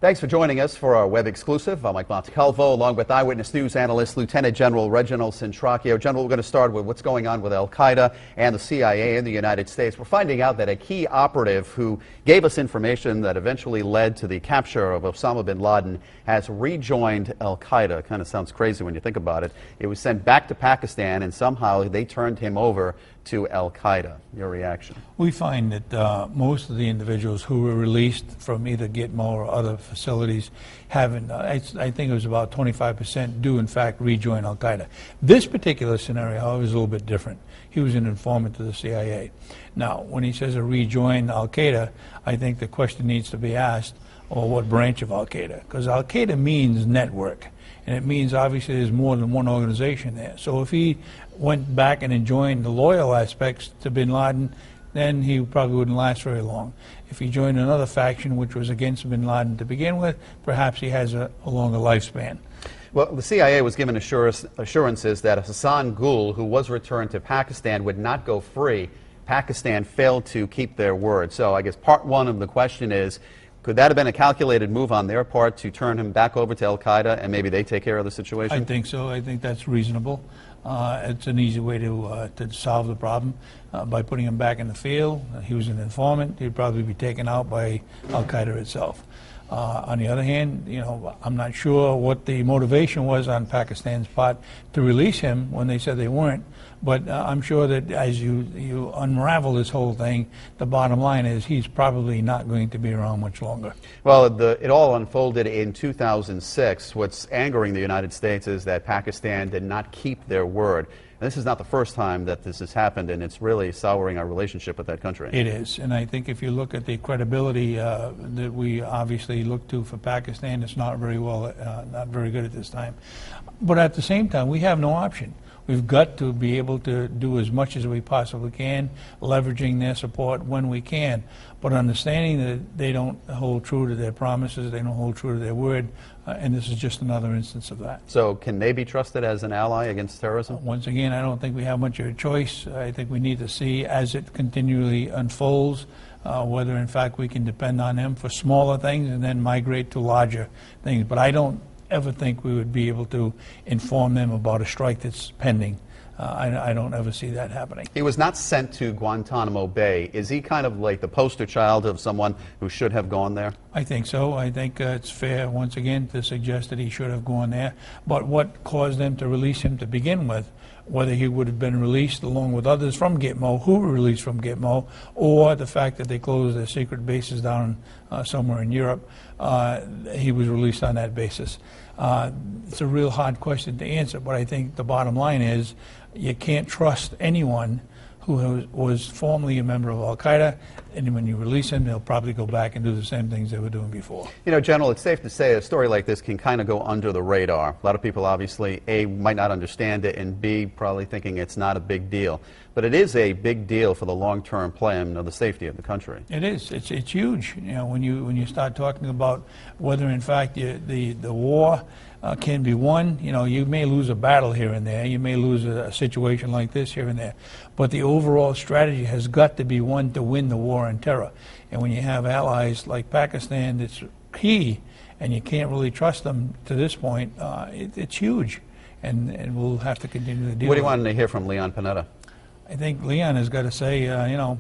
Thanks for joining us for our web exclusive. I'm Mike Montecalvo, along with Eyewitness News analyst Lieutenant General Reginald Centracchio. General, we're going to start with what's going on with Al-Qaeda and the CIA in the United States. We're finding out that a key operative who gave us information that eventually led to the capture of Osama bin Laden has rejoined Al-Qaeda. Kind of sounds crazy when you think about it. It was sent back to Pakistan, and somehow they turned him over to Al-Qaeda. Your reaction? We find that most of the individuals who were released from either Gitmo or other facilities haven't, I think it was about 25% do in fact rejoin Al-Qaeda. This particular scenario, however, is a little bit different. He was an informant to the CIA. Now, when he says a rejoin Al-Qaeda, I think the question needs to be asked, or what branch of Al-Qaeda? Because Al-Qaeda means network. And it means obviously there's more than one organization there. So if he went back and joined the loyal aspects to bin Laden, then he probably wouldn't last very long. If he joined another faction which was against bin Laden to begin with, perhaps he has a longer lifespan. Well, the CIA was given assurances that Hassan Gul, who was returned to Pakistan, would not go free. Pakistan failed to keep their word. So I guess part one of the question is, could that have been a calculated move on their part to turn him back over to Al-Qaeda and maybe they take care of the situation? I think so. I think that's reasonable. It's an easy way to solve the problem by putting him back in the field. He was an informant. He'd probably be taken out by Al-Qaeda itself. On the other hand, you know, I'm not sure what the motivation was on Pakistan's part to release him when they said they weren't. But I'm sure that as you unravel this whole thing, the bottom line is he's probably not going to be around much longer. Well, it all unfolded in 2006. What's angering the United States is that Pakistan did not keep their word. And this is not the first time that this has happened, and it's really souring our relationship with that country. It is, and I think if you look at the credibility that we obviously look to for Pakistan, it's not very good at this time. But at the same time, we have no option. We've got to be able to do as much as we possibly can, leveraging their support when we can, but understanding that they don't hold true to their promises, they don't hold true to their word, and this is just another instance of that. So can they be trusted as an ally against terrorism? Once again, I don't think we have much of a choice. I think we need to see as it continually unfolds whether in fact we can depend on them for smaller things and then migrate to larger things. But I don't ever think we would be able to inform them about a strike that's pending. I don't ever see that happening. He was not sent to Guantanamo Bay. Is he kind of like the poster child of someone who should have gone there? I think so. I think it's fair, once again, to suggest that he should have gone there. But what caused them to release him to begin with, whether he would have been released along with others from Gitmo, who were released from Gitmo, or the fact that they closed their secret bases down somewhere in Europe, he was released on that basis. It's a real hard question to answer, but I think the bottom line is you can't trust anyone who was formerly a member of Al-Qaeda, and when you release them, they'll probably go back and do the same things they were doing before. You know, General, it's safe to say a story like this can kind of go under the radar. A lot of people obviously, A, might not understand it, and B, probably thinking it's not a big deal. But it is a big deal for the long-term plan of the safety of the country. It is. It's huge. You know, when you start talking about whether, in fact, the war can be won. You know, you may lose a battle here and there. You may lose a situation like this here and there. But the overall strategy has got to be one to win the war on terror. And when you have allies like Pakistan, that's key, and you can't really trust them to this point, it's huge. And we'll have to continue to deal with it. What do you want to hear from Leon Panetta? I think Leon has got to say, you know,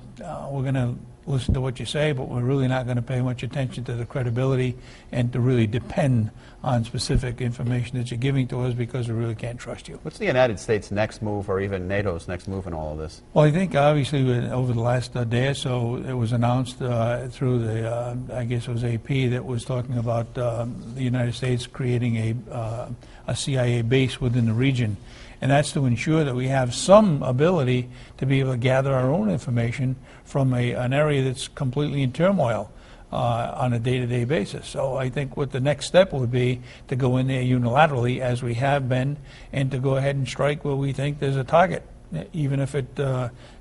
we're going to listen to what you say, but we're really not going to pay much attention to the credibility and to really depend on specific information that you're giving to us because we really can't trust you. What's the United States' next move, or even NATO's next move in all of this? Well, I think obviously over the last day or so, it was announced through the, I guess it was AP, that was talking about the United States creating a CIA base within the region. And that's to ensure that we have some ability to be able to gather our own information from an area that's completely in turmoil on a day-to-day basis. So I think what the next step would be to go in there unilaterally, as we have been, and to go ahead and strike where we think there's a target, even if it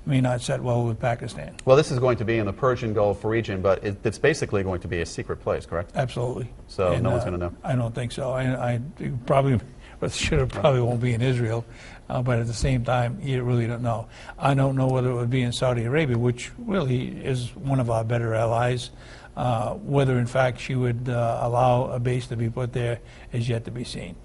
may not set well with Pakistan. Well, this is going to be in the Persian Gulf region, but it's basically going to be a secret place, correct? Absolutely. So no one's going to know? I don't think so. I probably won't be in Israel, but at the same time, you really don't know. I don't know whether it would be in Saudi Arabia, which really is one of our better allies. Whether, in fact, she would allow a base to be put there is yet to be seen.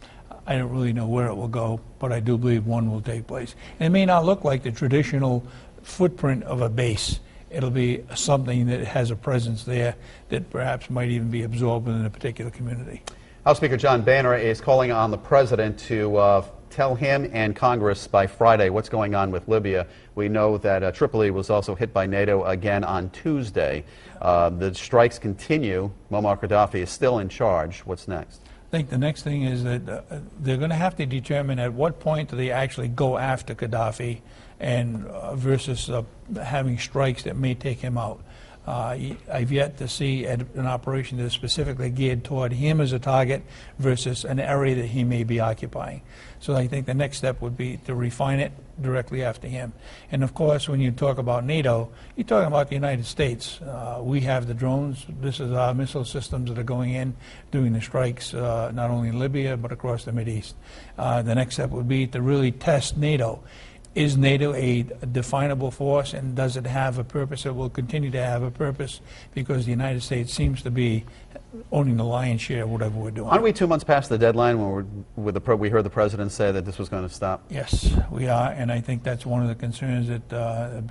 I don't really know where it will go, but I do believe one will take place. And it may not look like the traditional footprint of a base. It'll be something that has a presence there that perhaps might even be absorbed in a particular community. House Speaker John Boehner is calling on the president to tell him and Congress by Friday what's going on with Libya. We know that Tripoli was also hit by NATO again on Tuesday. The strikes continue. Muammar Gaddafi is still in charge. What's next? I think the next thing is that they're going to have to determine at what point do they actually go after Gaddafi and versus having strikes that may take him out. I've yet to see an operation that is specifically geared toward him as a target versus an area that he may be occupying. So I think the next step would be to refine it directly after him. And of course, when you talk about NATO, you're talking about the United States. We have the drones. This is our missile systems that are going in, doing the strikes not only in Libya but across the Mideast. The next step would be to really test NATO. Is NATO a definable force, and does it have a purpose? It will continue to have a purpose because the United States seems to be owning the lion's share of whatever we're doing. Aren't we 2 months past the deadline when we heard the president say that this was going to stop? Yes, we are, and I think that's one of the concerns that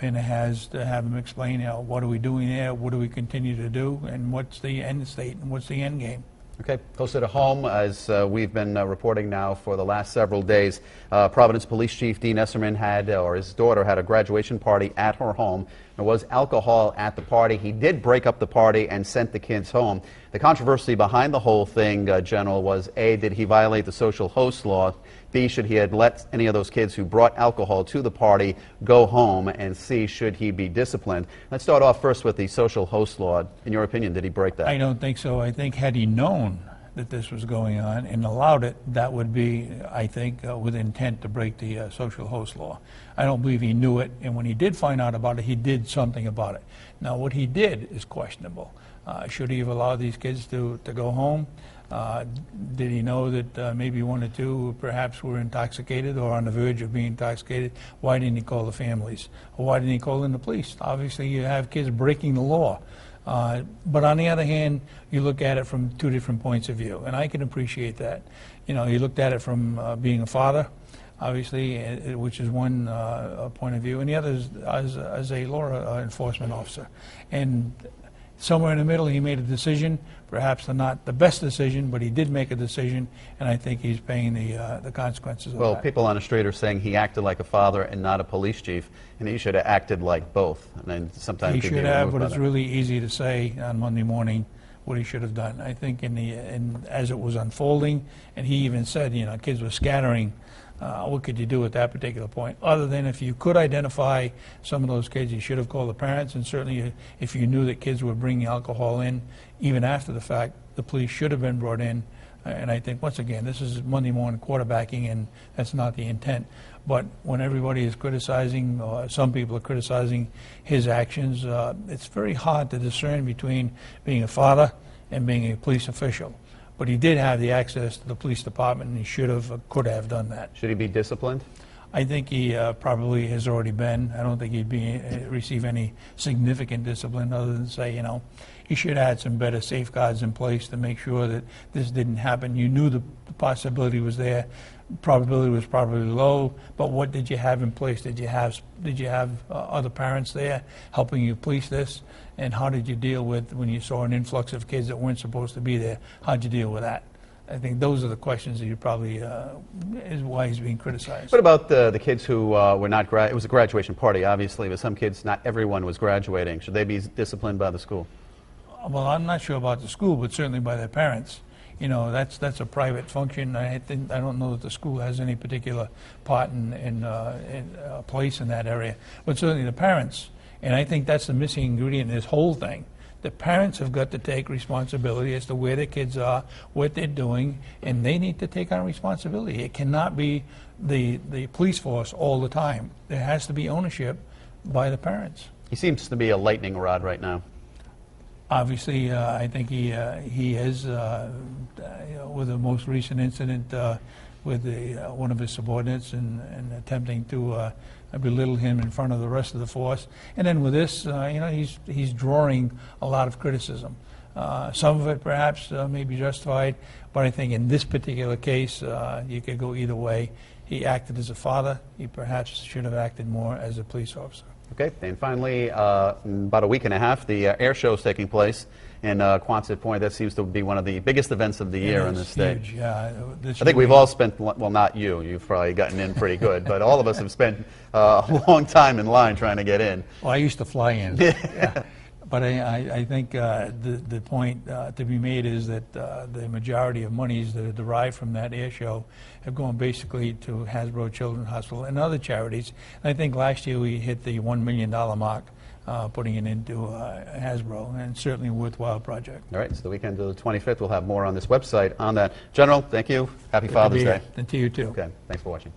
Boehner has, to have him explain, what are we doing there, what do we continue to do, and what's the end state, and what's the end game. Okay, closer to home, as we've been reporting now for the last several days, Providence Police Chief Dean Esserman his daughter had a graduation party at her home. There was alcohol at the party. He did break up the party and sent the kids home. The controversy behind the whole thing, General, was A, did he violate the social host law? B, should he have let any of those kids who brought alcohol to the party go home? And C, should he be disciplined? Let's start off first with the social host law. In your opinion, did he break that? I don't think so. I think had he known that this was going on and allowed it, that would be, I think, with intent to break the social host law. I don't believe he knew it, and when he did find out about it, he did something about it. Now, what he did is questionable. Should he have allowed these kids to go home? Did he know that maybe one or two perhaps were intoxicated or on the verge of being intoxicated? Why didn't he call the families? Or why didn't he call in the police? Obviously, you have kids breaking the law. But on the other hand, you look at it from two different points of view, and I can appreciate that. You looked at it from being a father, obviously, which is one point of view, and the other is as a law enforcement officer. And somewhere in the middle, he made a decision, perhaps not the best decision, but he did make a decision, and I think he's paying the consequences of that. Well, people on the street are saying he acted like a father and not a police chief, and he should have acted like both. And then sometimes he should have, but it's really easy to say on Monday morning what he should have done. I think as it was unfolding, and he even said, kids were scattering. What could you do at that particular point? Other than if you could identify some of those kids, you should have called the parents, and certainly if you knew that kids were bringing alcohol in, even after the fact, the police should have been brought in. And I think, once again, this is Monday morning quarterbacking, and that's not the intent. But when everybody is criticizing, or some people are criticizing his actions, it's very hard to discern between being a father and being a police official. But he did have the access to the police department, and he could have done that. Should he be disciplined? I think he probably has already been. I don't think he'd receive any significant discipline other than say, he should have had some better safeguards in place to make sure that this didn't happen. You knew the possibility was there. Probability was probably low, but what did you have in place? Did you have other parents there helping you police this? And how did you deal with when you saw an influx of kids that weren't supposed to be there? How'd you deal with that? I think those are the questions that you probably is why he's being criticized. What about the kids who were not it was a graduation party, obviously, but some kids, not everyone was graduating. Should they be disciplined by the school? Well, I'm not sure about the school, but certainly by their parents. That's a private function. I don't know that the school has any particular part in place in that area, but certainly the parents. And I think that's the missing ingredient in this whole thing. The parents have got to take responsibility as to where their kids are, what they're doing, and they need to take on responsibility. It cannot be the police force all the time. There has to be ownership by the parents. He seems to be a lightning rod right now. Obviously, I think he is, with the most recent incident with one of his subordinates and attempting to belittle him in front of the rest of the force. And then with this, he's drawing a lot of criticism. Some of it perhaps may be justified, but I think in this particular case, you could go either way. He acted as a father. He perhaps should have acted more as a police officer. Okay, and finally, in about a week and a half, the air show is taking place in Quonset Point. That seems to be one of the biggest events of the year in the state. Huge, yeah. I think we've all spent, well, not you, you've probably gotten in pretty good, but all of us have spent a long time in line trying to get in. Well, I used to fly in. Yeah. But I think the point to be made is that the majority of monies that are derived from that air show have gone basically to Hasbro Children's Hospital and other charities. And I think last year we hit the $1 million mark putting it into Hasbro, and certainly a worthwhile project. All right, so the weekend of the 25th, we'll have more on this website on that. General, thank you. Happy Father's Day. And to you too. Okay, thanks for watching.